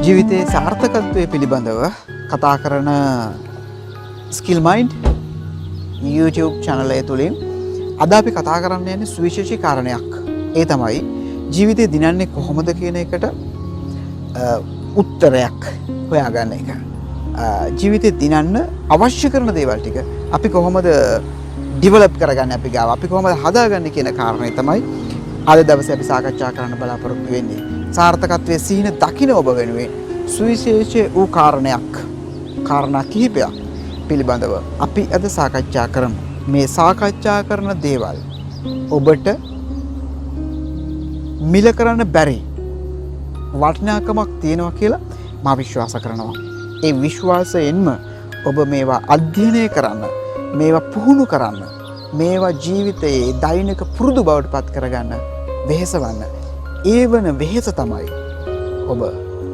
ජීවිතයේ සාර්ථකත්වය පිළිබඳව කතා කරන ස්කිල් මයින්ඩ් YouTube channel එක තුලින් අද අපි කතා කරන්න යන්නේ සුවිශේෂී කාරණයක්. ඒ තමයි ජීවිතේ දිනන්නේ කොහොමද කියන එකට උත්තරයක් හොයාගන්න එක. ජීවිතේ දිනන්න අවශ්‍ය කරන දේවල් ටික අපි කොහොමද ඩෙවලොප් කරගන්නේ, අපි ගාව අපි කොහොමද හදාගන්නේ කියන කාරණේ තමයි අද දවසේ අපි සාකච්ඡා කරන්න බලාපොරොත්තු වෙන්නේ. සාර්ථකත්වයේ සිහින දකින්න ඔබ වෙනුවෙන් සුවිශේෂී වූ කාරණා කිහිපයක් පිළිබඳව අපි අද සාකච්ඡා කරමු. මේ සාකච්ඡා කරන දේවල් ඔබට මිල කරන්න බැරි වටිනාකමක් තියෙනවා කියලා මා විශ්වාස කරනවා. ඒ විශ්වාසයෙන්ම ඔබ මේවා අධ්‍යයනය කරන්න, මේවා පුහුණු කරන්න, මේවා ජීවිතයේ දෛනික පුරුදු බවට පත් කරගන්න වෙහෙසවන්න. ඒ වන වෙහෙස තමයි ඔබ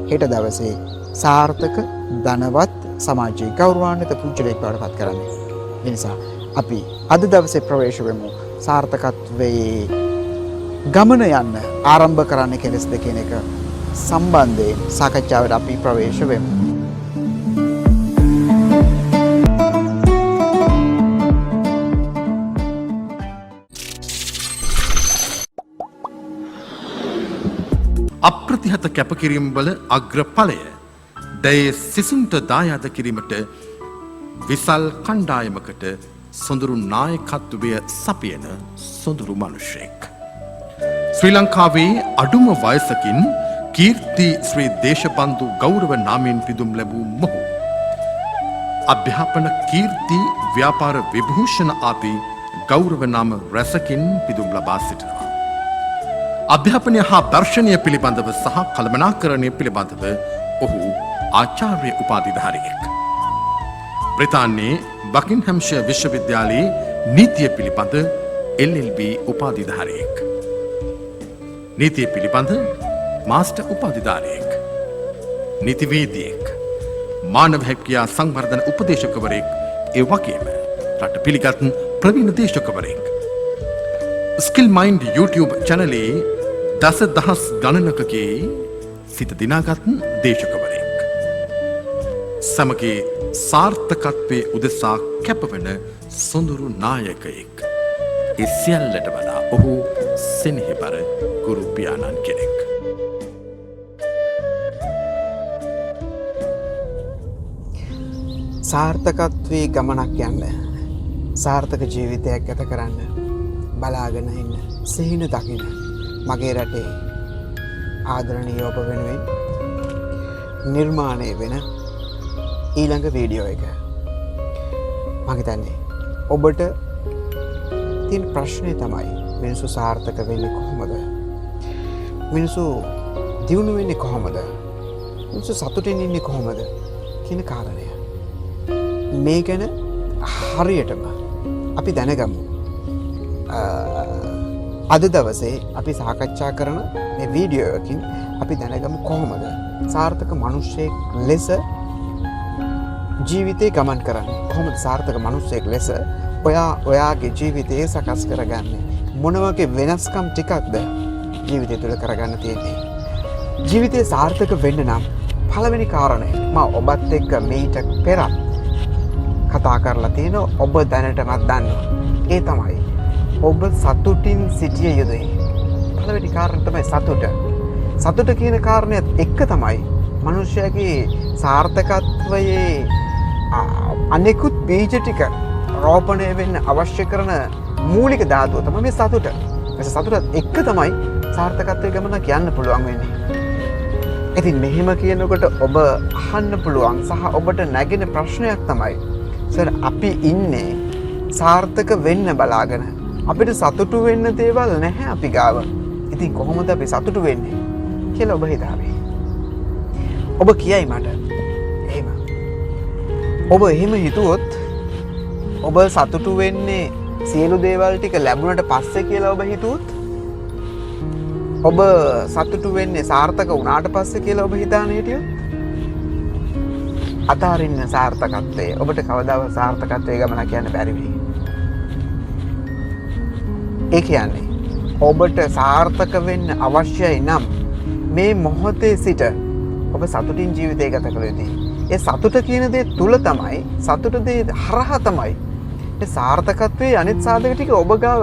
හෙට දවසේ සාර්ථක ධනවත් සමාජයේ ගෞරවාන්විත පුජ්‍යලයක් බවට පත් කරන්නේ. ඒ නිසා අපි අද දවසේ ප්‍රවේශ වෙමු සාර්ථකත්වයේ ගමන යන්න ආරම්භ කරන්න කෙලෙස්ද කියන එක සම්බන්ධයෙන් සාකච්ඡාවට අපි ප්‍රවේශ වෙමු. අප්‍රතිහත කැපකිරීම් වල අග්‍රඵලය දයේ සිසුන්ට දායාද කිරීමට විසල් කණ්ඩායමකට සොඳුරු නායකත්වය සපයන සොඳුරු මනුෂ්‍යෙක්. ශ්‍රී ලංකාවේ අඩුම වයසකින් කීර්ති ශ්‍රී දේශබන්දු ගෞරව නාමයෙන් පිදුම් ලැබූ මොහු අධ්‍යාපන කීර්ති ව්‍යාපාර විභූෂණ ආදී ගෞරව නාම රැසකින් පිදුම් ලබා සිටිනවා. අධ්‍යාපනය හා දර්ශනය පිළිබඳව සහ කළමනාකරණය පිළිබඳව ඔහු ආචාර්ය උපාධිධාරියෙක්. බ්‍රිතාන්‍යයේ බකින්හැම්ෂයර් විශ්වවිද්‍යාලයේ නීතිය පිළිබඳ LLB උපාධිධාරියෙක්. නීතිය පිළිබඳ මාස්ටර් උපාධිධාරියෙක්. නීතිවේදියෙක්. මානව හැකියා සංවර්ධන උපදේශකවරයෙක්. ඒ වගේම රට පිළිගත් ප්‍රවීණ දේශකවරයෙක්. ස්කිල් මයින්ඩ් YouTube channelයේ දසදහස් ගණනකගේ සිත දිනාගත් දේශකවරයෙක්. සමගයේ සාර්ථකත්වයේ උදෙසා කැපවන සොඳුරු නායකයෙක්. ඒ සියල්ලට වඩා ඔහු සෙනෙහබර ගුරු පියාණන් කෙනෙක්. සාර්ථකත්වයේ ගමනක් යන්න, සාර්ථක ජීවිතයක් ගත කරන්න බලාගෙන ඉන්න, සිහින දකින්න මගේ රටේ ආදරණීය ඔබ වෙනුවෙන් නිර්මාණය වෙන ඊළඟ වීඩියෝ එක. මම හිතන්නේ ඔබට තියෙන ප්‍රශ්නේ තමයි මිනිස්සු සාර්ථක වෙන්නේ කොහොමද? මිනිස්සු දියුණු වෙන්නේ කොහොමද? මිනිස්සු සතුටින් ඉන්නේ කොහොමද කියන කාරණය. මේ ගැන හරියටම අපි දැනගමු. අද දවසේ අපි සාකච්ඡා කරන මේ වීඩියෝ එකකින් අපි දැනගමු කොහොමද සාර්ථක මිනිසෙක් ලෙස ජීවිතේ ගමන් කරන්නේ. කොහොමද සාර්ථක මිනිසෙක් ලෙස ඔයාගේ ජීවිතය සකස් කරගන්නේ? මොන වගේ වෙනස්කම් ටිකක්ද ජීවිතය තුළ කරගන්න තියෙන්නේ? ජීවිතේ සාර්ථක වෙන්න නම් පළවෙනි කාරණය මම ඔබත් එක්ක මීට පෙරත් කතා කරලා තියෙන ඔබ දැනටමත් දන්නවා. ඒ තමයි ඔබ සතුටින් සිටිය යුතුයි. පළවෙනි කාරණය තමයි සතුට. සතුට කියන කාරණයත් එක්ක තමයි මනුෂ්‍යයාගේ සාර්ථකත්වයේ අනෙකුත් බීජ ටික රෝපණය වෙන්න අවශ්‍ය කරන මූලික ධාතුව තමයි මේ සතුට. මේ සතුටත් එක්ක තමයි සාර්ථකත්වයේ ගමනක් යන්න පුළුවන් වෙන්නේ. ඉතින් මෙහෙම කියනකොට ඔබ අහන්න පුළුවන් සහ ඔබට නැගෙන ප්‍රශ්නයක් තමයි, සර් අපි ඉන්නේ සාර්ථක වෙන්න බලාගෙන අපිට සතුටු වෙන්න දේවල් නැහැ අපි ගාව. ඉතින් කොහොමද අපි සතුටු වෙන්නේ කියලා ඔබ හිතාවේ. ඔබ කියයි මට එහෙම. ඔබ එහෙම හිතුවොත් ඔබ සතුටු වෙන්නේ සියලු දේවල් ටික ලැබුණට පස්සේ කියලා ඔබ හිතුවොත්, ඔබ සතුටු වෙන්නේ සාර්ථක වුණාට පස්සේ කියලා ඔබ හිතාන හිටියොත්, අතාරින්න සාර්ථකත්වය ඔබට කවදාවත් සාර්ථකත්වයේ ගමනක් යන්න බැරි වෙයි. ඒ කියන්නේ ඔබට සාර්ථක වෙන්න අවශ්‍යයි නම් මේ මොහොතේ සිට ඔබ සතුටින් ජීවිතය ගත කළ යුතුයි. ඒ සතුට කියන දේ තුල තමයි සතුට දේ හරහා තමයි මේ සාර්ථකත්වයේ අනිත් සාධක ටික ඔබ ගාව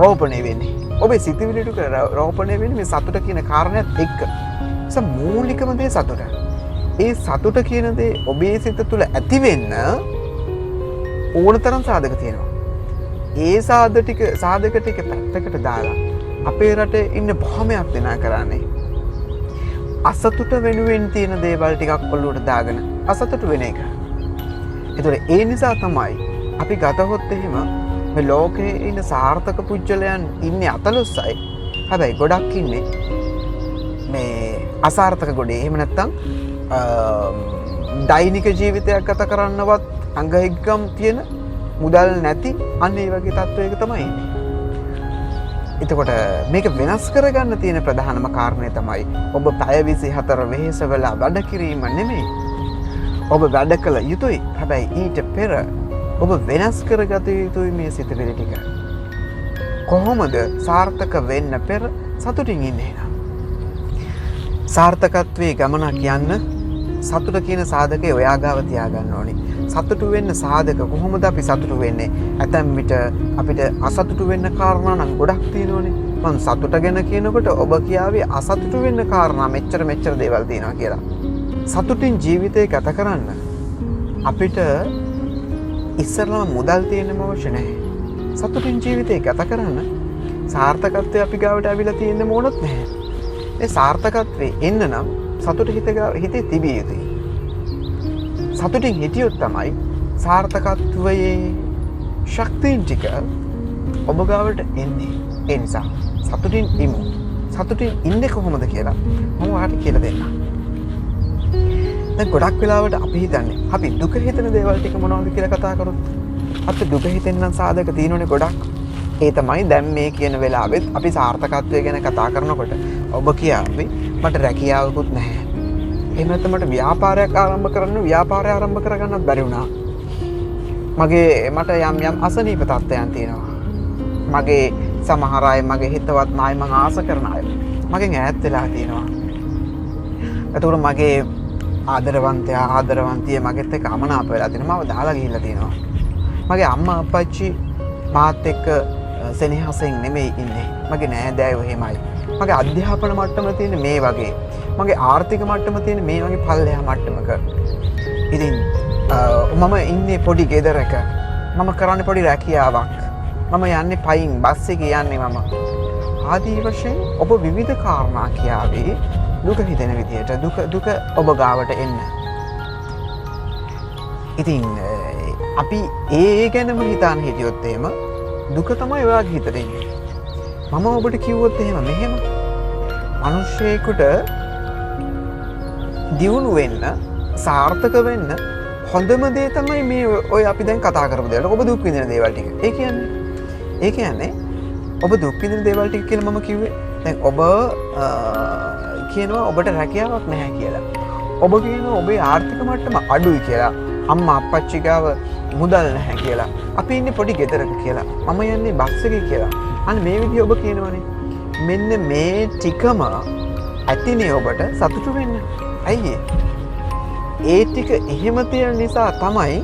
රෝපණය වෙන්නේ. ඔබේ සිතිවිලි ටික රෝපණය වෙන්නේ මේ සතුට කියන කාරණයත් එක්ක. මූලිකම දේ සතුට. ඒ සතුට කියන දේ ඔබේ සිත තුළ ඇති වෙන්න ඕන තරම් සාධක තියෙනවා. ඒ සාධක ටික පැත්තකට දාලා අපේ රටේ ඉන්න බොහොමයක් දෙනා කරන්නේ අසතුට වෙනුවෙන් තියෙන දේවල් ටිකක් ඔළුවට දාගෙන අසතුට වෙන එක. ඒතකොට ඒ නිසා තමයි අපි ගතහොත් එහෙම මේ ලෝකේ ඉන්න සාර්ථක පුජ්‍යලයන් ඉන්නේ 14යි. හැබැයි ගොඩක් ඉන්නේ මේ අසාර්ථක ගොඩේ. එහෙම නැත්නම් දෛනික ජීවිතයක් ගත කරන්නවත් අංගහිගම් තියෙන මුදල් නැති අන්න ඒ වගේ තත්ත්වයක තමයි ඉන්නේ. එතකොට මේක වෙනස් කරගන්න තියෙන ප්‍රධානම කාරණය තමයි ඔබ පැය 24 වෙහෙස වෙලා වැඩ කිරීම නෙමෙයි. ඔබ වැඩ කළ යුතුයි. හැබැයි ඊට පෙර ඔබ වෙනස් කරගත යුතුයි මේ සිතුවිලි ටික. කොහොමද සාර්ථක වෙන්න පෙර සතුටින් ඉන්නේ නම්? සාර්ථකත්වයේ ගමනක් යන්න සතුට කියන සාධකය ඔයා ගාව තියාගන්න ඕනේ. සතුටු වෙන්න සාධක කොහොමද අපි සතුටු වෙන්නේ? ඇතැම් විට අපිට අසතුටු වෙන්න කාරණා නම් ගොඩක් තියෙනවනේ. මම සතුට ගැන කියනකොට ඔබ කියාවේ අසතුටු වෙන්න කාරණා මෙච්චර දේවල් තියෙනවා කියලා. සතුටින් ජීවිතය ගත කරන්න අපිට ඉස්සරලා මුදල් තියෙන්නම අවශ්‍ය නැහැ. සතුටින් ජීවිතය ගත කරන්න සාර්ථකත්වය අපි ගාවට ඇවිල්ලා තියෙන්න ඕනත් නැහැ. මේ සාර්ථකත්වයේ එන්න නම් සතුට හිතේ තිබිය යුතුයි. සතුටින් හිටියොත් තමයි සාර්ථකත්වයේ ශක්තියින් ටික ඔබ ගාවට එන්නේ. ඒ නිසා සතුටින් ඉමු. සතුටින් ඉන්නේ කොහොමද කියලා මම ඔයාලට කියලා දෙන්නම්. දැන් ගොඩක් වෙලාවට අපි හිතන්නේ අපි දුක හිතන දේවල් ටික මොනවද කියලා කතා කරොත් අපිට දුක හිතෙන්න සාධක තියෙනවනේ ගොඩක්. ඒ තමයි දැන් මේ කියන වෙලාවෙත් අපි සාර්ථකත්වය ගැන කතා කරනකොට ඔබ කියාවේ මට රැකියාවකුත් නැහැ. එහෙම නැත්නම් මට ව්‍යාපාරයක් ආරම්භ කරගන්නත් බැරි වුණා. මට යම් අසනීප තත්ත්වයන් තියෙනවා. මගේ සමහර අය මගේ හිතවත් නාය මං ආස කරන අය මගෙන් ඈත් වෙලා තියෙනවා. එතකොට මගේ ආදරවන්තිය මගෙත් එක්ක අමනාප වෙලා තියෙනවා. මම දාලා ගිහිල්ලා තියෙනවා. මගේ අම්මා අප්පච්චි මාත් එක්ක සෙනෙහසෙන් නෙමෙයි ඉන්නේ. මගේ නෑදෑයෝ එහෙමයි. මගේ අධ්‍යාපන මට්ටම තියෙන මේ වගේ. මගේ ආර්ථික මට්ටම තියෙන මේ වගේ පල්ලෙහා මට්ටමක. ඉතින් මම ඉන්නේ පොඩි ගෙදරක. මම කරන්නේ පොඩි රැකියාවක්. මම යන්නේ පයින් බස් එකේ යන්නේ මම. ආදී වශයෙන් ඔබ විවිධ කාරණා කියාවේ දුක හිතෙන විදියට දුක ඔබ ගාවට එන්න. ඉතින් අපි ඒ ගැනම හිතාන හිටියොත් එහෙම දුක තමයි ඔයාගේ හිතට එන්නේ. මම ඔබට කිව්වොත් එහෙම මෙහෙම මිනිස්සෙකුට දියුණු වෙන්න සාර්ථක වෙන්න හොඳම දේ තමයි මේ ඔය අපි දැන් කතා කරපු දේවල්. ඔබ දුක් විඳින දේවල් ටික. ඒ කියන්නේ ඔබ දුක් විඳින දේවල් ටික කියලා මම කිව්වේ. දැන් ඔබ කියනවා ඔබට රැකියාවක් නැහැ කියලා. ඔබ කියනවා ඔබේ ආර්ථික මට්ටම අඩුයි කියලා. අම්මා අප්පච්චි ගාව මුදල් නැහැ කියලා. අපි ඉන්නේ පොඩි ගෙදරක කියලා. මම යන්නේ බස් එකේ කියලා. අන්න මේ විදිහ ඔබ කියනවනේ. මෙන්න මේ ටිකම ඇතිනේ ඔබට සතුටු වෙන්න. ඇයි ඒ ටික එහෙම තියෙන නිසා තමයි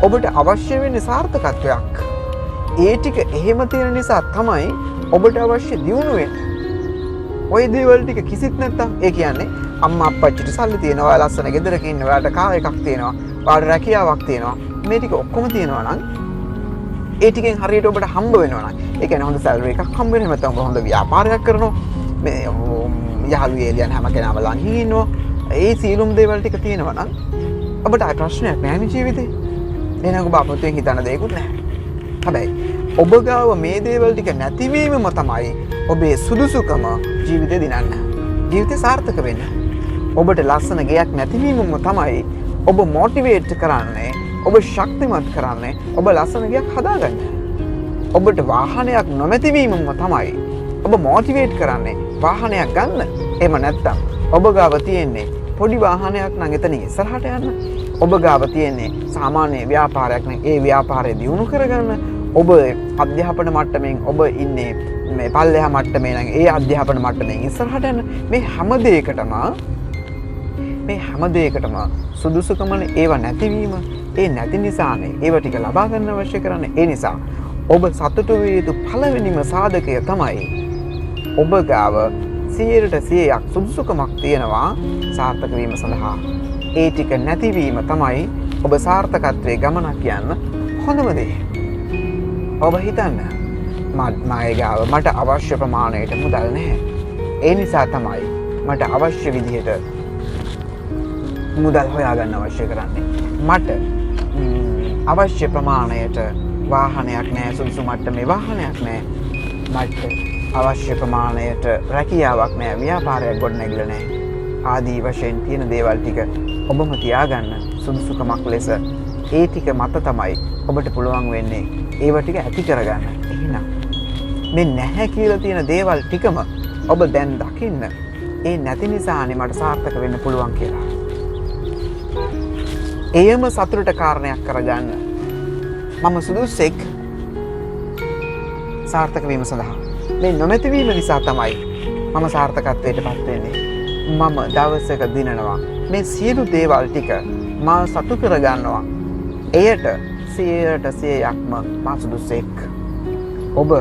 ඔබට අවශ්‍ය වෙන්නේ සාර්ථකත්වයක්. ඒ ටික එහෙම තියෙන නිසා තමයි ඔබට අවශ්‍ය දියුණුව වෙන්නේ. ওই දේවල් ටික කිසිත් නැත්තම් ඒ කියන්නේ අම්මා අප්පච්චිට සල්ලි තියෙනවා, ලස්සන ගෙදරක ඉන්න, ඔයාලට කාර් එකක් තියෙනවා, ඔයාලට රැකියාවක් තියෙනවා. මේ ටික ඔක්කොම තියෙනවා නම් ඒ ටිකෙන් හරියට ඔබට හම්බ වෙනවා නම් ඒ කියන්නේ හොඳ සැලරි එකක් හම්බ වෙනවා, නැත්නම් ඔබ හොඳ ව්‍යාපාරයක් කරනවා, මේ යහළු එළියන් හැම කෙනාම ළඟ ඉන්නවා. ඒ සියලුම දේවල් ටික තියෙනවා නම් ඔබට ආය ප්‍රශ්නයක් නැහැ නේ ජීවිතේ. එහෙනම් ඔබ අපතෙන් හිතන දෙයක්වත් නැහැ. හැබැයි ඔබ ගාව මේ දේවල් ටික නැතිවීමම තමයි ඔබේ සුදුසුකම ජීවිතේ දිනන්න. ජීවිතේ සාර්ථක වෙන්න. ඔබට ලස්සන ගයක් නැතිවීමම තමයි ඔබ මොටිවේට් කරන්නේ, ඔබ ශක්තිමත් කරන්නේ, ඔබ ලස්සන ගයක් හදාගන්න. ඔබට වාහනයක් නොමැතිවීමම තමයි ඔබ මොටිවේට් කරන්නේ වාහනයක් ගන්න. එහෙම නැත්තම් ඔබ ගාව තියෙන්නේ පොඩි වාහනයක් නම් එතන ඉස්සරහට යන්න. ඔබ ගාව තියෙන්නේ සාමාන්‍ය ව්‍යාපාරයක් නම් ඒ ව්‍යාපාරය දියුණු කරගන්න. ඔබ අධ්‍යාපන මට්ටමින් ඔබ ඉන්නේ මේ පල්ලෙහා මට්ටමේ නම් ඒ අධ්‍යාපන මට්ටමින් ඉස්සරහට යන්න. මේ හැම දෙයකටම මේ හැම දෙයකටම සුදුසුකමන ඒව නැතිවීම ඒ නැති නිසානේ ඒව ටික ලබා ගන්න අවශ්‍ය කරන්නේ. ඒ නිසා ඔබ සතුටු විය යුතු පළවෙනිම සාධකය තමයි ඔබ ගාව 100% සුදුසුකමක් තියෙනවා සාර්ථක වීම සඳහා. ඒ ටික නැතිවීම තමයි ඔබ සාර්ථකත්වයේ ගමනක් යන්න හොඳම දේ. ඔබ හිතන්න මගේ ගාව මට අවශ්‍ය ප්‍රමාණයට මුදල් නැහැ. ඒ නිසා තමයි මට අවශ්‍ය විදිහට මුදල් හොයාගන්න අවශ්‍ය කරන්නේ. මට අවශ්‍ය ප්‍රමාණයට වාහනයක් නැහැ, සුදුසු මට්ටමේ වාහනයක් නැහැ. මට අවශ්‍ය ප්‍රමාණයට රැකියාවක් නැහැ, ව්‍යාපාරයක් ගොඩනැගිලා නැහැ. ආදී වශයෙන් තියෙන දේවල් ටික ඔබම තියාගන්න සුදුසුකමක් ලෙස ඒ ටික මත තමයි ඔබට පුළුවන් වෙන්නේ ඒව ටික ඇති කරගන්න. එහෙනම් මේ නැහැ කියලා තියෙන දේවල් ටිකම ඔබ දැන් දකින්න ඒ නැති නිසානේ මට සාර්ථක වෙන්න පුළුවන් කියලා. එයම සතුටට කාරණයක් කරගන්න. මම සුදුසෙක් සාර්ථක වීම සඳහා. මේ නොමැතිවීම නිසා තමයි මම සාර්ථකත්වයට පත් වෙන්නේ. මම දවසක දිනනවා මේ සියලු දේවල් ටික මා සතු කරගන්නවා. එයට 100%ක්ම මා සුදුසෙක්. ඔබ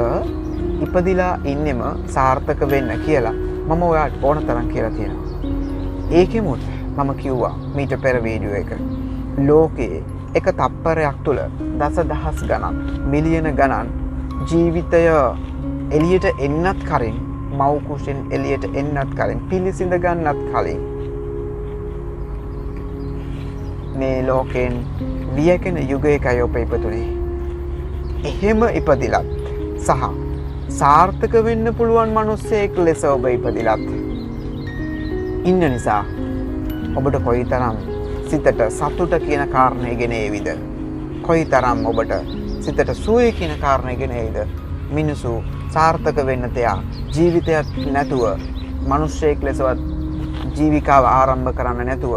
ඉපදිලා ඉන්නෙම සාර්ථක වෙන්න කියලා මම ඔයාට ඕන තරම් කියලා තියෙනවා. ඒකෙමුත් මම කිව්වා මීට පෙර වීඩියෝ එක. ලෝකයේ එක තප්පරයක් තුළ දසදහස් ගණන් මිලියන ගණන් ජීවිතය එළියට එන්නත් කලින් මව් කුසෙන් එළියට එන්නත් කලින් පිළිසිඳ ගන්නත් කලින් මේ ලෝකෙන් වියකෙන යුගයකයි ඔබ ඉපදුනේ. එහෙම ඉපදිලත් සහ සාර්ථක වෙන්න පුළුවන් මිනිස්සෙක් ලෙස ඔබ ඉපදිලත් ඉන්න නිසා ඔබට කොයිතරම් සිතට සතුට කියන කාරණය ගෙන ඒවිද? කොයිතරම් ඔබට සිතට සුවය කියන කාරණය ගෙන ඒවිද? මිනිසු සාර්ථක වෙන්න තියා ජීවිතයක් නැතුව මිනිස්සෙක් ලෙසවත් ජීවිකාව ආරම්භ කරන්න නැතුව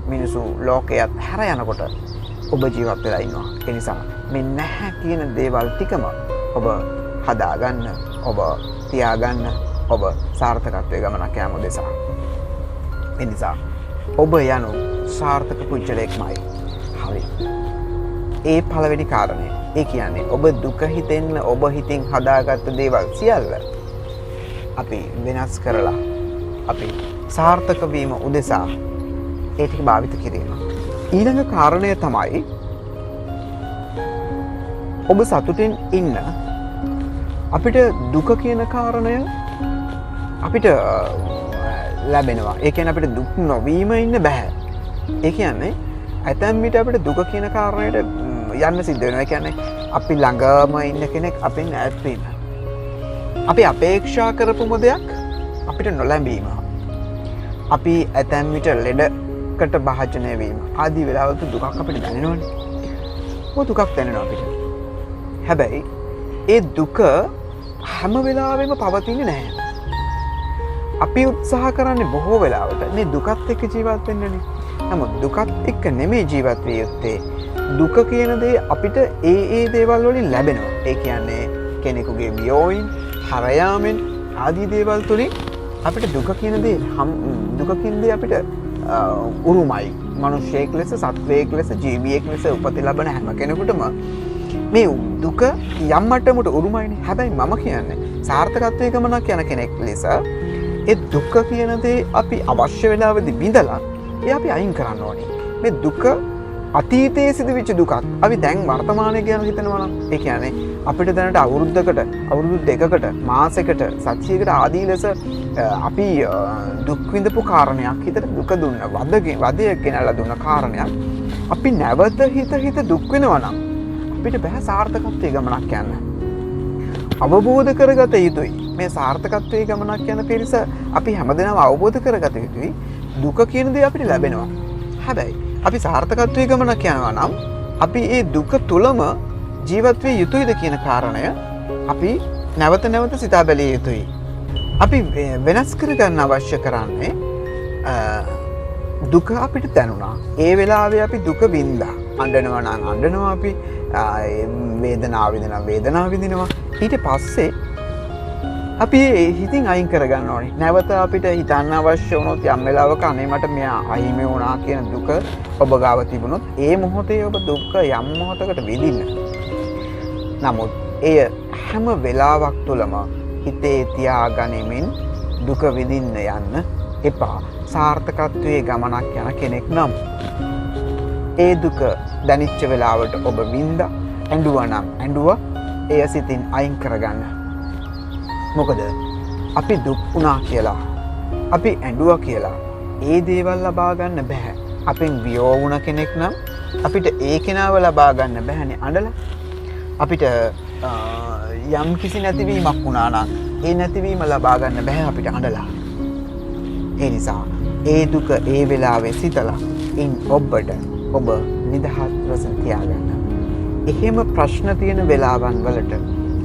මිනිසු ලෝකයට හැර යනකොට ඔබ ජීවත් වෙලා ඉන්නවා. ඒ නිසා මේ නැහැ කියන දේවල් ටිකම ඔබ හදාගන්න, ඔබ තියාගන්න, ඔබ සාර්ථකත්වයේ ගමනක් යාම උදෙසා. ඒ නිසා ඔබ යනු සාර්ථක පුජ්‍යලෙක්මයි. හරි. ඒ පළවෙනි කාරණය. ඒ කියන්නේ ඔබ දුක හිතෙන්න ඔබ හිතින් හදාගත්ත දේවල් සියල්ල අපි වෙනස් කරලා අපි සාර්ථක වීම උදෙසා ඒ ටික භාවිත කිරීම. ඊළඟ කාරණය තමයි ඔබ සතුටින් ඉන්න අපිට දුක කියන කාරණය අපිට ලැබෙනවා. ඒ කියන්නේ අපිට දුක් නොවීම ඉන්න බෑ. ඒ කියන්නේ ඇතැම් විට අපිට දුක කියන කාරණයට යන්න සිද්ධ වෙනවා. ඒ කියන්නේ අපි ළඟම ඉන්න කෙනෙක් අපෙන් ඈත් වීම. අපි අපේක්ෂා කරපුම දෙයක් අපිට නොලැබීම. අපි ඇතැම් විට ලෙඩකට භාජනය වීම. ආදී වෙලාවක දුකක් අපිට දැනෙනවනේ. ඔය දුකක් දැනෙනවා අපිට. හැබැයි ඒ දුක හැම වෙලාවෙම පවතින්නේ නැහැ. අපි උත්සාහ කරන්නේ බොහෝ වෙලාවට මේ දුකත් එක්ක ජීවත් වෙන්නනේ. නමුත් දුකත් එක්ක නෙමෙයි ජීවත් විය යුත්තේ. දුක කියන දේ අපිට ඒ දේවල් වලින් ලැබෙනවා. ඒ කියන්නේ කෙනෙකුගේ වියෝයින්, හරයාමෙන් ආදී දේවල් තුලින් අපිට දුක කියන දේ අපිට උරුමයි. මිනිසෙක් ලෙස, සත්වයෙක් ලෙස, ජීවියෙක් ලෙස උපත ලබන හැම කෙනෙකුටම මේ දුක යම් මට්ටමකට උරුමයිනේ. හැබැයි මම කියන්නේ සාර්ථකත්වයේ ගමනක් යන කෙනෙක් ලෙස ඒ දුක කියන දේ අපි අවශ්‍ය වෙලාවෙදී විඳලා ඒ අපි අයින් කරන්න ඕනේ. මේ දුක අතීතයේ සිදුවෙච්ච දුකක් අපි දැන් වර්තමානයේ ගැන හිතනවා නම් ඒ කියන්නේ අපිට දැනට අවුරුද්දකට, අවුරුදු දෙකකට, මාසයකට, සතියකට ආදී ලෙස අපි දුක් විඳපු කාරණයක් හිතට දුක දුන්න, වදය ගෙනල්ලා දුන්න කාරණයක් අපි නැවත හිත දුක් වෙනවා නම් අපිට බෑ සාර්ථකත්වයේ ගමනක් යන්න. අවබෝධ කරගත යුතුයි. මේ සාර්ථකත්වයේ ගමනක් යන පිරිස අපි හැමදෙනාම අවබෝධ කරගත යුතුයි. දුක කියන දේ අපිට ලැබෙනවා. හැබැයි අපි සාර්ථකත්වයේ ගමනක් යනවා නම් අපි ඒ දුක තුලම ජීවත් විය යුතුයිද කියන කාරණය අපි නැවත නැවත සිතා බැලිය යුතුයි. අපි වෙනස් කරගන්න අවශ්‍ය කරන්නේ දුක අපිට දැනුණා. ඒ වෙලාවේ අපි දුක වින්දා. අඬනවා නම් අඬනවා අපි, වේදනාව විඳිනවා. ඊට පස්සේ අපි හිතින් අයින් කරගන්න ඕනේ. නැවත අපිට හිතන්න අවශ්‍ය වුණොත් යම් වෙලාවක අනේ මට මෙයා අහිමි වුණා කියන දුක ඔබ ගාව තිබුණොත් ඒ මොහොතේ ඔබ දුක යම් මොහොතකට විඳින්න. නමුත් එය හැම වෙලාවක් තුළම හිතේ තියාගනිමින් දුක විඳින්න යන්න එපා. සාර්ථකත්වයේ ගමනක් යන කෙනෙක් නම් ඒ දුක දැනිච්ච වෙලාවට ඔබ වින්දා ඇඬුවා නම් ඇඬුවා එය සිතින් අයින් කරගන්න. මොකද අපි දුක් වුණා කියලා අපි ඇඬුවා කියලා ඒ දේවල් ලබා ගන්න බෑ. අපෙන් වියෝ වුණ කෙනෙක් නම් අපිට ඒ කෙනාව ලබා ගන්න බෑනේ අඬලා. අපිට යම් කිසි නැතිවීමක් වුණා නම් ඒ නැතිවීම ලබා ගන්න බෑ අපිට අඬලා. ඒ නිසා ඒ දුක ඒ වෙලාවේ සිතලා ඉන් ඔබට ඔබ නිදහස් තියාගන්න. එහෙම ප්‍රශ්න තියෙන වෙලාවන් වලට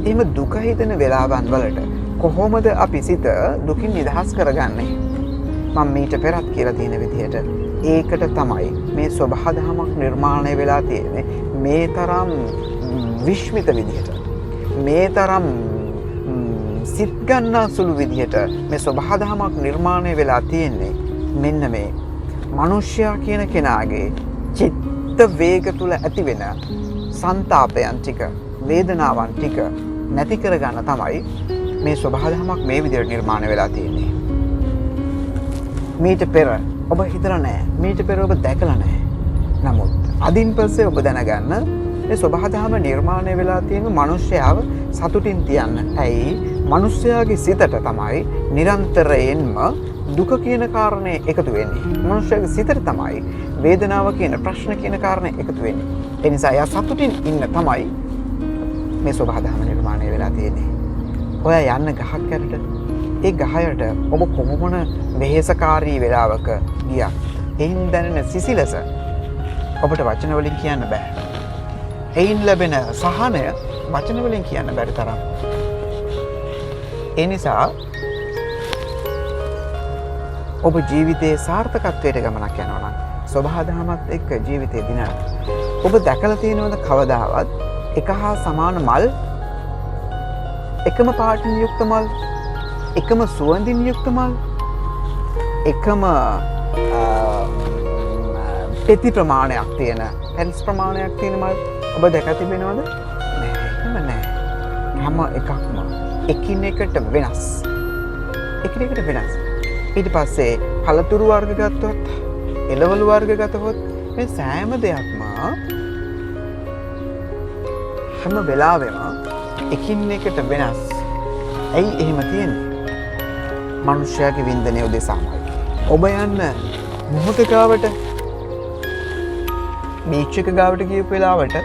එහෙම දුක හිතෙන වෙලාවන් වලට කොහොමද අපි සිත දුකින් නිදහස් කරගන්නේ? මම මීට පෙරත් කියලා තියෙන විදිහට ඒකට තමයි මේ සබහා දහමක් නිර්මාණය වෙලා තියෙන්නේ. මේ තරම් විශ්මිත විදිහට මේ තරම් සිත් ගන්නා සුළු විදිහට මේ සබහා දහමක් නිර්මාණය වෙලා තියෙන්නේ මෙන්න මේ මිනිසයා කියන කෙනාගේ චිත්ත වේග තුල ඇති වෙන සංතාපයන් ටික වේදනාවන් ටික නැති කරගන්න තමයි මේ සබහා දහමක් මේ විදිහට නිර්මාණය වෙලා තියෙන්නේ. මීට පෙර ඔබ හිතලා නැහැ. මීට පෙර ඔබ දැකලා නැහැ. නමුත් අදින් පස්සේ ඔබ දැනගන්න මේ සබහා දහම නිර්මාණය වෙලා තියෙන මිනිස්යාව සතුටින් තියන්න. ඇයි? මිනිස්යාගේ සිතට තමයි නිරන්තරයෙන්ම දුක කියන කාරණේ එකතු වෙන්නේ. මිනිස්යාගේ සිතට තමයි වේදනාව කියන ප්‍රශ්න කියන කාරණේ එකතු වෙන්නේ. ඒ නිසා එයා සතුටින් ඉන්න තමයි මේ සබහා දහම නිර්මාණය වෙලා තියෙන්නේ. ඔයා යන්න ගහක් යටට ඒ ගහයට ඔබ කොහොමන වෙහෙසකාරී වෙලාවක ගියා. එයින් දැනෙන සිසිලස ඔබට වචන වලින් කියන්න බෑ. එයින් ලැබෙන සහනය වචන වලින් කියන්න බැරි තරම්. ඒ නිසා ඔබ ජීවිතයේ සාර්ථකත්වයට ගමනක් යනවා නම් සබහා දහමත් එක්ක ජීවිතේ දිනන ඔබ දැකලා තියෙනවද කවදාවත් එක හා සමාන මල් එකම පාටින් යුක්ත මල් එකම සුවඳින් යුක්ත මල් එකම පෙති ප්‍රමාණයක් තියෙන පැල්ස් ප්‍රමාණයක් තියෙන මල් ඔබ දැක තිබෙනවද? නෑ. නෑ. හැම එකක්ම එකිනෙකට වෙනස්. එකිනෙකට වෙනස්. ඊට පස්සේ පළතුරු වර්ග ගත්තොත් එළවලු වර්ග ගත්තොත් මේ සෑම දෙයක්ම හැම වෙලාවෙම එකින් එකට වෙනස්. ඇයි එහෙම තියෙන්නේ? මනුෂ්‍යයාගේ වින්දනය උදෙසාමයි. ඔබ යන්න මොහොත ගාවට බීච් එක ගාවට ගියපු වෙලාවට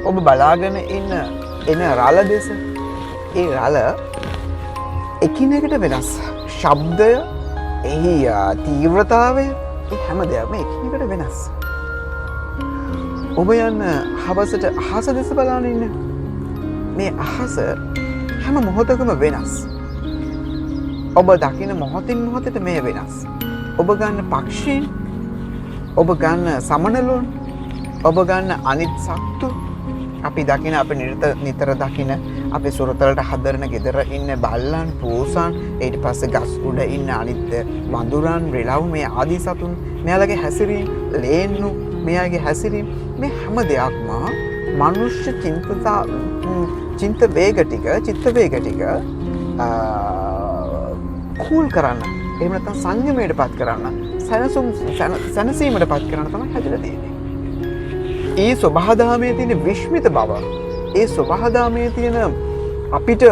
ඔබ බලාගෙන ඉන්න එන රළ දෙස ඒ රළ එකිනෙකට වෙනස්. ශබ්දය එහි තීව්‍රතාවය ඒ හැම දෙයක්ම එකිනෙකට වෙනස්. ඔබ යන්න හවසට අහස දෙස බලාගෙන ඉන්න මේ අහස හැම මොහොතකම වෙනස්. ඔබ දකින මොහොතින් මොහොතට මේ වෙනස්. ඔබ ගන්න පක්ෂීන්, ඔබ ගන්න සමනලුන්, ඔබ ගන්න අනිත් සත්තු, අපි දකින අපි නිතර දකින අපි සුරතලට හදරන ගෙදර ඉන්න බල්ලන්, පූසන්, ඊට පස්සේ ගස් උඩ ඉන්න අනිත් වඳුරන්, රිලව්, මේ ආදී සතුන්, මෙයාලගේ හැසිරීම, ලේන්නු, මෙයාගේ හැසිරීම, මේ හැම දෙයක්ම මනුෂ්‍ය චිත්ත වේග ටික කූල් කරන්න, එහෙම නැත්නම් සංයමයට පත් කරන්න, සැනසීමට පත් කරන්න තමයි හැදලා තියෙන්නේ. ඒ සබහා දහමේ තියෙන විශ්මිත බව, ඒ සබහා දහමේ තියෙන අපිට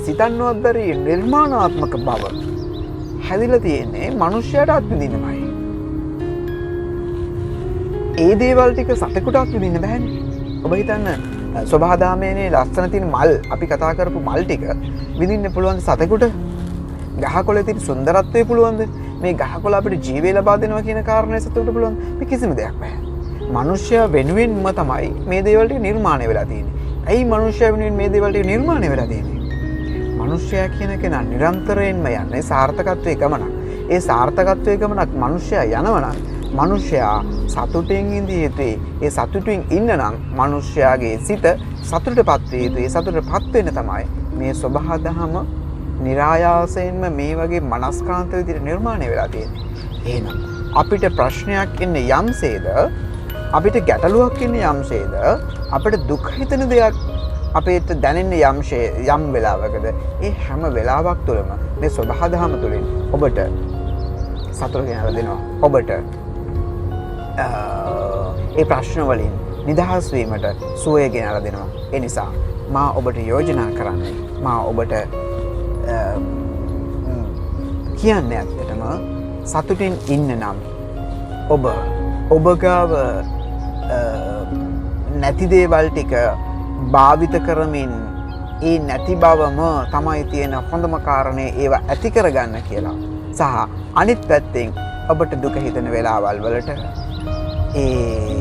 සිතන්නවත් බැරි නිර්මාණාත්මක බව හැදිලා තියෙන්නේ මනුෂ්‍යයට අත්විඳින්නමයි. ඒ දේවල් ටික සතෙකුට අත්විඳින්න බෑනේ. ඔබ හිතන්න සබහා දහමේනේ ලස්සන තියෙන මල්, අපි කතා කරපු මල් ටික විඳින්න පුළුවන් සතෙකුට? ගහකොළේ තියෙන සුන්දරත්වය පුළුවන්ද? මේ ගහකොළ අපිට ජීවය ලබා දෙනවා කියන කාරණේ සතුටට පුළුවන්? මේ කිසිම දෙයක් බෑ. මනුෂ්‍යයා වෙනුවෙන්ම තමයි මේ දේවල් ටික නිර්මාණය වෙලා තියෙන්නේ. ඇයි මනුෂ්‍යයා වෙනුවෙන් මේ දේවල් ටික නිර්මාණය වෙලා තියෙන්නේ? මනුෂ්‍යයා කියන කෙනා නිරන්තරයෙන්ම යන්නේ සාර්ථකත්වයේ ගමනක්. ඒ සාර්ථකත්වයේ ගමනක් මනුෂ්‍යයා යනවා නම් මනුෂ්‍යයා සතුටින් ඉඳී යුතුයි. ඒ සතුටින් ඉන්න නම් මනුෂ්‍යයාගේ සිත සතුටටපත් වේ යුතුයි. ඒ සතුටටපත් වෙන්න තමයි මේ සබහා දහම નિરાයාසයෙන්ම මේ වගේ මනස්කාන්ත විදිහට නිර්මාණය වෙලා තියෙන්නේ. එහෙනම් අපිට ප්‍රශ්නයක් එන්නේ යම්සේද, අපිට ගැටලුවක් එන්නේ යම්සේද, අපිට දුක් හිතෙන දෙයක් අපිට දැනෙන්නේ යම් වෙලාවකද, ඒ හැම වෙලාවක් තුළම මේ සබහා දහම තුළින් ඔබට සතුට ගෙනලා දෙනවා. ඔබට ඒ ප්‍රශ්න වලින් නිදහස් වීමට සුවය ගෙනලා දෙනවා. ඒ නිසා මා ඔබට යෝජනා කරන්නේ, මා ඔබට කියන්නේ ඇත්තටම සතුටින් ඉන්න නම් ඔබ ගාව නැති දේවල් ටික භාවිත කරමින් ඒ නැති බවම තමයි තියෙන හොඳම කාරණේ ඒවා ඇති කරගන්න කියලා. සහ අනිත් පැත්තෙන් ඔබට දුක හිතෙන වෙලාවල් වලට ඒ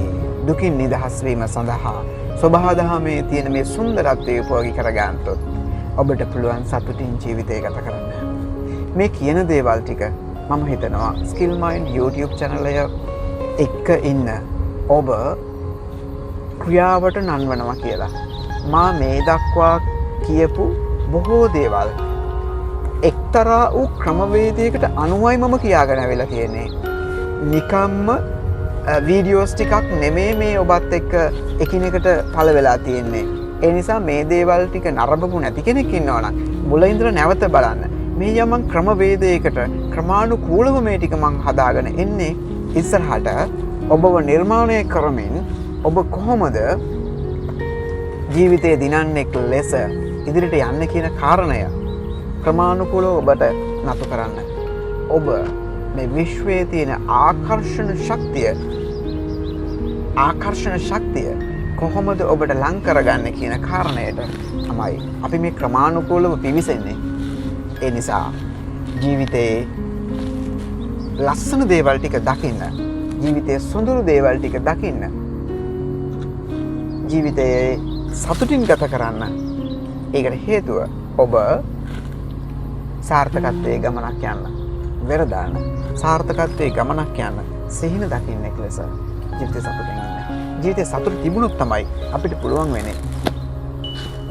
දුකින් නිදහස් වීම සඳහා සබහා දහමේ තියෙන මේ සුන්දරත්වය උපයෝගී කරගන්නතොත් ඔබට පුළුවන් සතුටින් ජීවිතය ගත කරන්න. මේ කියන දේවල් ටික මම හිතනවා Skill Mind YouTube channel එක එක්ක ඉන්න ඔබ ක්‍රියාවට නංවනවා කියලා. මා මේ දක්වා කියපු බොහෝ දේවල් එක්තරා වූ ක්‍රමවේදයකට අනුවයි මම කියාගෙන ඇවිල්ලා තියෙන්නේ. නිකම්ම වීඩියෝස් ටිකක් නෙමේ මේ ඔබත් එක්ක එකිනෙකට පළ වෙලා තියෙන්නේ. ඒ නිසා මේ දේවල් ටික නරඹපු නැති කෙනෙක් ඉන්නවා නම් මුල ඉඳලා නැවත බලන්න. මේ යම් ක්‍රමවේදයකට ක්‍රමානුකූලව මේ ටික මං හදාගෙන එන්නේ ඉස්සරහට ඔබව නිර්මාණය කරමින් ඔබ කොහොමද ජීවිතයේ දිනන්නෙක් ලෙස ඉදිරියට යන්න කියන කාරණය ක්‍රමානුකූලව ඔබට නතු කරන්න. ඔබ මේ විශ්වයේ තියෙන ආකර්ෂණ ශක්තිය කොහොමද ඔබට ලං කරගන්න කියන කාරණයට තමයි අපි මේ ක්‍රමානුකූලව පිවිසෙන්නේ. ඒ නිසා ජීවිතයේ ලස්සන දේවල් ටික දකින්න, ජීවිතයේ සොඳුරු දේවල් ටික දකින්න, ජීවිතයේ සතුටින් ගත කරන්න. ඒකට හේතුව ඔබ සාර්ථකත්වයේ ගමනක් යන්න, වෙරදාන සාර්ථකත්වයේ ගමනක් යන්න සිහින දකින්නෙක් ලෙස ජීවිතේ සතුටින් ඉන්න. ජීවිතේ සතුට තිබුණොත් තමයි අපිට පුළුවන් වෙන්නේ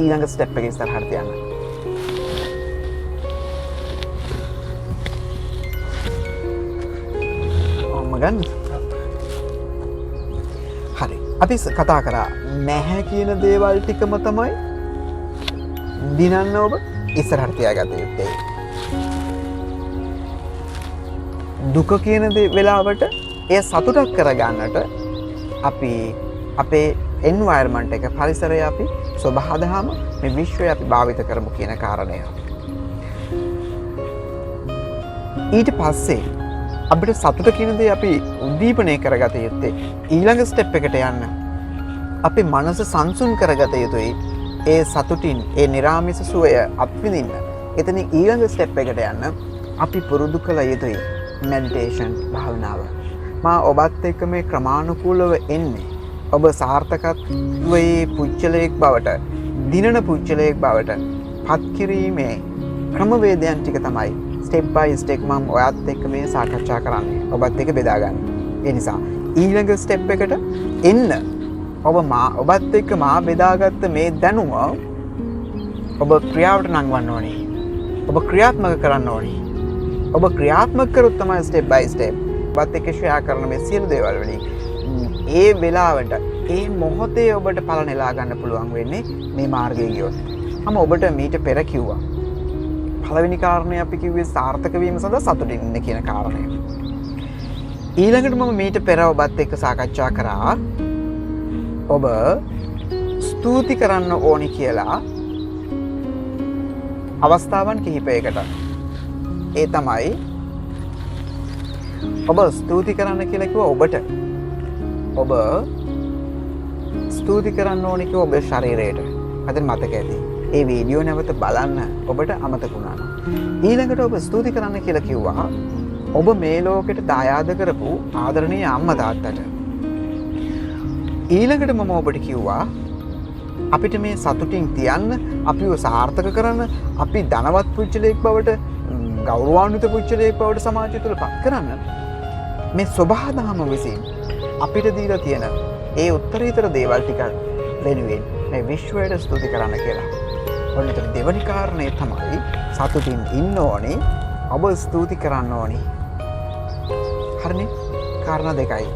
ඊළඟ ස්ටෙප් එක ඉස්සරහට යන්න. ගන්න. හරි. අපි කතා කරා නැහැ කියන දේවල් ටිකම තමයි දිනන්න ඔබ ඉස්සරහට තියාගත යුත්තේ. දුක කියන වෙලාවට එය සතුටක් කරගන්නට අපි අපේ එන්වයරන්මන්ට් එක, පරිසරය, අපි සබහා දහම, මේ විශ්වය අපි භාවිත කරමු කියන කාරණය. ඊට පස්සේ අපිට සතුට කියන දේ අපි උද්දීපනය කරගත යුත්තේ ඊළඟ ස්ටෙප් එකට යන්න. අපි මනස සංසුන් කරගත යුතුයි ඒ සතුටින්, ඒ නිරාමිස සුවය අත්විඳින්න. එතන ඊළඟ ස්ටෙප් එකට යන්න අපි පුරුදු කළ යුතුයි මෙඩිටේෂන් භාවනාව. මා ඔබත් එක්ක මේ ක්‍රමානුකූලව එන්නේ ඔබ සාර්ථකත්වයේ පුච්චලයක් බවට, දිනන පුච්චලයක් බවට පත් කිරීමේ ක්‍රමවේදයන් ටික තමයි ස්ටෙප් බයි ස්ටෙප් මම ඔයත් එක්ක මේ සාකච්ඡා කරන්නේ, ඔබත් එක්ක බෙදා ගන්න. ඒ නිසා ඊළඟ ස්ටෙප් එකට එන්න ඔබත් එක්ක මා බෙදාගත්ත මේ දැනුම ඔබ ක්‍රියාවට නංවන්න ඕනේ. ඔබ ක්‍රියාත්මක කරන්න ඕනේ. ඔබ ක්‍රියාත්මක කරොත් තමයි ස්ටෙප් බයි ස්ටෙප් ඔබත් එක්ක ෂෙයා කරන මේ සියලු දේවල් වලින් ඒ වෙලාවට, ඒ මොහොතේ ඔබට ඵල නෙලා ගන්න පුළුවන් වෙන්නේ මේ මාර්ගයේ ගියොත්. මම ඔබට මීට පෙර කිව්වා. පළවෙනි කාරණය අපි කිව්වේ සාර්ථක වීම සඳහා සතුටින් ඉන්න කියන කාරණය. ඊළඟට මම මීට පෙර ඔබත් එක්ක සාකච්ඡා කරා ඔබ ස්තුති කරන්න ඕනි කියලා අවස්ථාවන් කිහිපයකට. ඒ තමයි ඔබ ස්තුති කරන්න කියලා කිව්වා ඔබට. ඔබ ස්තුති කරන්න ඕනි කිව්වා ඔබේ ශරීරයට. අද මතක ඇති. ඒ වීඩියෝ නැවත බලන්න ඔබට අමතක වුණා. ඊළඟට ඔබ ස්තුති කරන්න කියලා කිව්වා ඔබ මේ ලෝකෙට දායාද කරපු ආදරණීය අම්මා තාත්තට. ඊළඟට මම ඔබට කිව්වා අපිට මේ සතුටින් තියන්න, අපිව සාර්ථක කරන්න, අපි ධනවත් පුච්චලයක් බවට, ගෞරවාන්විත පුච්චලයක් බවට සමාජය තුළ පත් කරන්න මේ සබහා දහම විසින් අපිට දීලා තියෙන ඒ උත්තරීතර දේවල් ටික වෙනුවෙන් මේ විශ්වයට ස්තුති කරන්න කියලා. ඔන්න එතකොට දෙවනි කාරණය තමයි සතුටින් ඉන්න ඕනේ. ඔබ ස්තුති කරන්න ඕනේ. හරිනේ? කාරණා දෙකයි.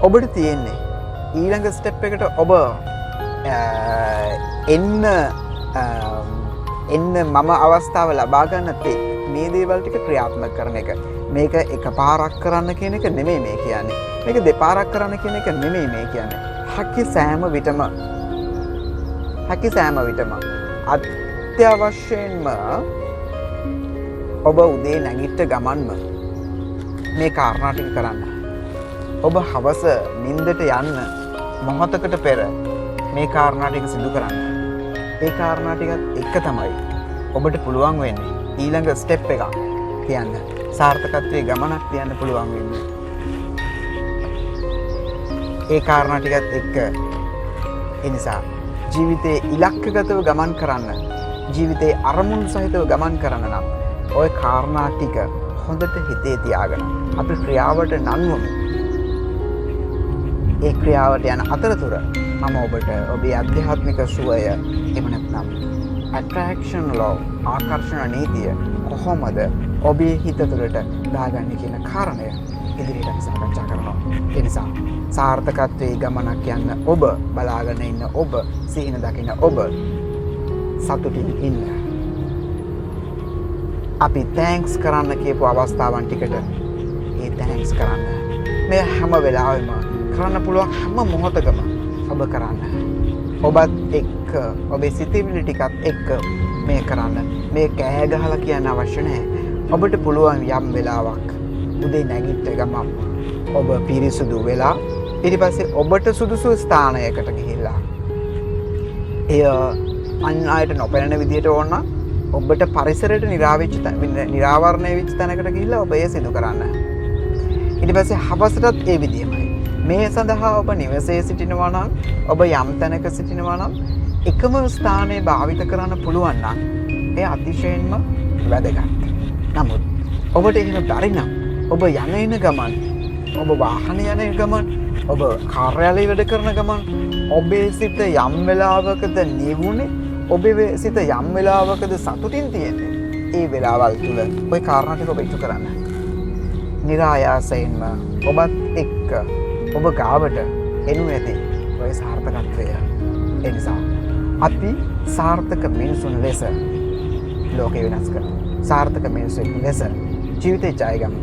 ඔබට තියෙන්නේ ඊළඟ ස්ටෙප් එකට ඔබ එන්න මම අවස්ථාව ලබා ගන්න තේ මේ දේවල් ටික ක්‍රියාත්මක කරන එක. මේක එකපාරක් කරන්න කියන එක නෙමෙයි මේ කියන්නේ. මේක දෙපාරක් කරන්න කියන එක නෙමෙයි මේ කියන්නේ. හැකි සෑම විටම අත්‍යවශ්‍යයෙන්ම ඔබ උදේ නැගිට ගමන්ම මේ කාරණා ටික කරන්න. ඔබ හවස නිින්දට යන්න මොහොතකට පෙර මේ කාරණා ටික සිදු කරන්න. ඒ කාරණා ටිකත් එක තමයි ඔබට පුළුවන් වෙන්නේ ඊළඟ ස්ටෙප් එක කියන්න. සාර්ථකත්වයේ ගමනක් තියන්න පුළුවන් වෙන්නේ. ඒ කාරණා ටිකත් එක්ක ඒ නිසා ජීවිතේ ඉලක්කගතව ගමන් කරන්න, ජීවිතේ අරමුණු සහිතව ගමන් කරන්න නම් ওই කාරණා ටික හොඳට හිතේ තියාගෙන අපි ක්‍රියාවට නංවමු. ඒ ක්‍රියාවට යන අතරතුර මම ඔබට ඔබේ අධ්‍යාත්මික සුවය එහෙම නැත්නම් attraction law ආකර්ෂණ නීතිය කොහොමද ඔබේ හිත තුළට දාගන්නේ කියන කාරණය ඉදිරියට අපි සාකච්ඡා කරනවා. ඒ නිසා සාර්ථකත්වයේ ගමනක් යන්න ඔබ බලාගෙන ඉන්න ඔබ සිහින දකින ඔබ සතුටින් ඉන්න. අපි තෑන්ක්ස් කරන්න කියපු අවස්ථාවන් ටිකට ඒ තෑන්ක්ස් කරන්න. මේ හැම වෙලාවෙම කරන්න පුළුවන් හැම මොහොතකම ඔබ කරන්න. ඔබත් එක්ක ඔබේ සිතිවිලි ටිකත් එක්ක මේ කරන්න. මේ කෑ ගහලා කියන්න අවශ්‍ය නැහැ. ඔබට පුළුවන් යම් වෙලාවක් උදේ නැගිට ගමන් ඔබ පිරිසුදු වෙලා ඊට පස්සේ ඔබට සුදුසු ස්ථානයකට ගිහිල්ලා එය අන් අයට නොපෙනෙන විදිහට ඕන ඔබට පරිසරයට නිරාවරණය වෙච්ච තැනකට ගිහිල්ලා ඔබ එය සිදු කරන්න. ඊට පස්සේ හවසටත් ඒ විදිහමයි. මේ සඳහා ඔබ නිවසේ සිටිනවා නම් ඔබ යම් තැනක සිටිනවා නම් එකම ස්ථානය භාවිත කරන්න පුළුවන් නම් ඒ අතිශයින්ම වැදගත්. නමුත් ඔබට එහෙම බැරි නම් ඔබ යන එන ගමන්, ඔබ වාහන යන ගමන්, ඔබ කාර්යාලයේ වැඩ කරන ගමන් ඔබේ සිත යම් වෙලාවකද නිවුනේ, ඔබේ සිත යම් වෙලාවකද සතුටින් තියෙන්නේ. ඒ වෙලාවල් තුල ওই කාරණා ටික ඔබ ඉටු කරන්න. નિરાයාසයෙන්ම ඔබත් එක්ක ඔබ ගාවට එනු ඇති ඔය සාර්ථකත්වය. ඒ නිසා අපි සාර්ථක මිනිසුන් ලෙස ලෝකේ වෙනස් කරනවා. සාර්ථක මිනිසුන් ලෙස ජීවිතේ ජය ගමු.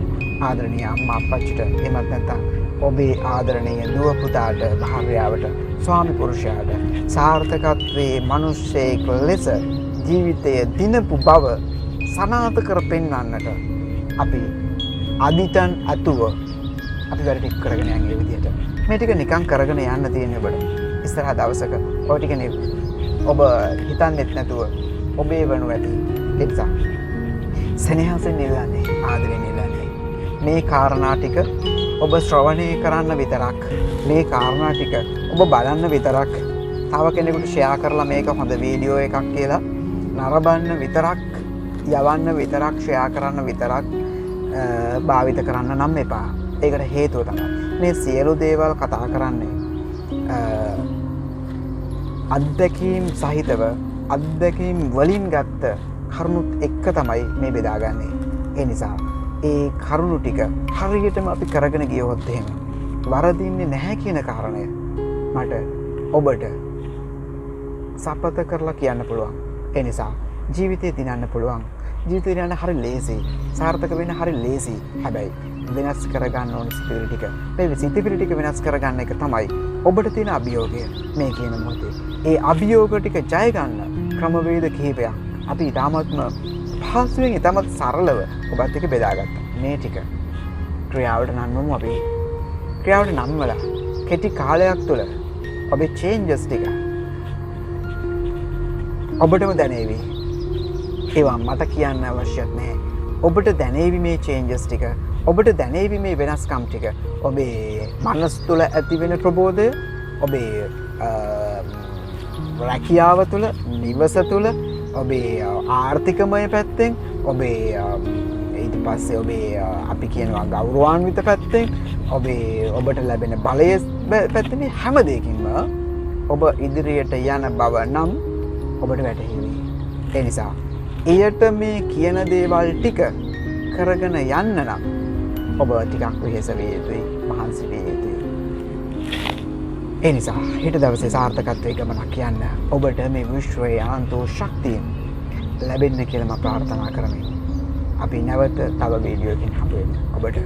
ආදරණීය අම්මා අප්පච්චිට එමත් නැත්නම් ඔබේ ආදරණීය දුව පුතාට, භාර්යාවට, ස්වාමි පුරුෂයාට සාර්ථකත්වයේ මිනිසෙක් ලෙස ජීවිතය දිනපු බව සනාථ කර පෙන්වන්නට අපි අදිටන් අතුව අපි වැඩ ටික කරගෙන යන්නේ විදිහට. මේ ටික නිකන් කරගෙන යන්න තියෙන්නේ ඔබට. ඉස්සරහ දවසක ඔය ටික ඔබ හිතන්නේත් නැතුව ඔබේ වනු ඇති. ඒ නිසා සෙනෙහසෙන් නිලන්නේ, ආදරෙන් නිලන්නේ. මේ කාරණා ටික ඔබ ශ්‍රවණය කරන්න විතරක්, මේ කාරණා ටික ඔබ බලන්න විතරක්, තව කෙනෙකුට ෂෙයා කරලා මේක හොඳ වීඩියෝ එකක් කියලා නරඹන්න විතරක්, යවන්න විතරක්, ෂෙයා කරන්න විතරක් භාවිත කරන්න නම් එපා. ඒකට හේතුව තමයි මේ සියලු දේවල් කතා කරන්නේ අත්දැකීම් සහිතව, අත්දැකීම් වලින් ගත්ත කරුණුත් එක්ක තමයි මේ බෙදාගන්නේ. ඒ නිසා ඒ කරුණු ටික හරියටම අපි කරගෙන ගියොත් එහෙම වරදින්නේ නැහැ කියන කාරණය මට ඔබට සපත කරලා කියන්න පුළුවන්. ඒ නිසා ජීවිතේ දිනන්න පුළුවන්. ජීවිතේ දිනන්න හරි ලේසි. සාර්ථක වෙන්න හරි ලේසි. හැබැයි වෙනස් කරගන්න ඕන සිතිවිලි ටික. මේ සිතිවිලි ටික වෙනස් කරගන්න එක තමයි ඔබට තියෙන අභියෝගය මේ කියන මොහොතේ. ඒ අභියෝග ටික ජය ගන්න ක්‍රමවේද කිහිපයක් අපි ඊටමත්ම පහසුවෙන් ඊටමත් සරලව ඔබත් එක්ක බෙදාගත්තා. මේ ටික ක්‍රියාවට නංවමු අපි. ක්‍රියාවට නංවලා කෙටි කාලයක් තුළ ඔබේ චේන්ජස් ටික ඔබටම දැනේවි. ඒවා මට කියන්න අවශ්‍යත් නැහැ. ඔබට දැනේවි මේ චේන්ජස් ටික. ඔබට දැනේවි මේ වෙනස්කම් ටික. ඔබේ මනස තුළ ඇති වෙන ප්‍රබෝධය, ඔබේ රැකියාව තුළ, නිවස තුළ, ඔබේ ආර්ථිකමය පැත්තෙන්, ඔබේ ඊට පස්සේ ඔබේ අපි කියනවා ගෞරවාන්විත පැත්තෙන්, ඔබට ලැබෙන බලය පැත්තෙන්, හැම දෙයකින්ම ඔබ ඉදිරියට යන බව නම් ඔබට වැටහෙවි. ඒ නිසා එයට මේ කියන දේවල් ටික කරගෙන යන්න නම් ඔබ ටිකක් වෙහෙස විය යුතුයි, මහන්සි විය යුතුයි. ඒ නිසා හෙට දවසේ සාර්ථකත්වයේ ගමනක් යන්න ඔබට මේ විශ්වයේ අනන්ත ශක්තිය ලැබෙන්න කියලා මම ප්‍රාර්ථනා කරමි. අපි නැවත තව වීඩියෝ එකකින් හම්බ වෙමු. ඔබට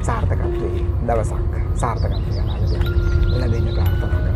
සාර්ථකත්වයේ දවසක්, සාර්ථකත්වයේ අනාගතයක් ලැබෙන්න ප්‍රාර්ථනා කරමි.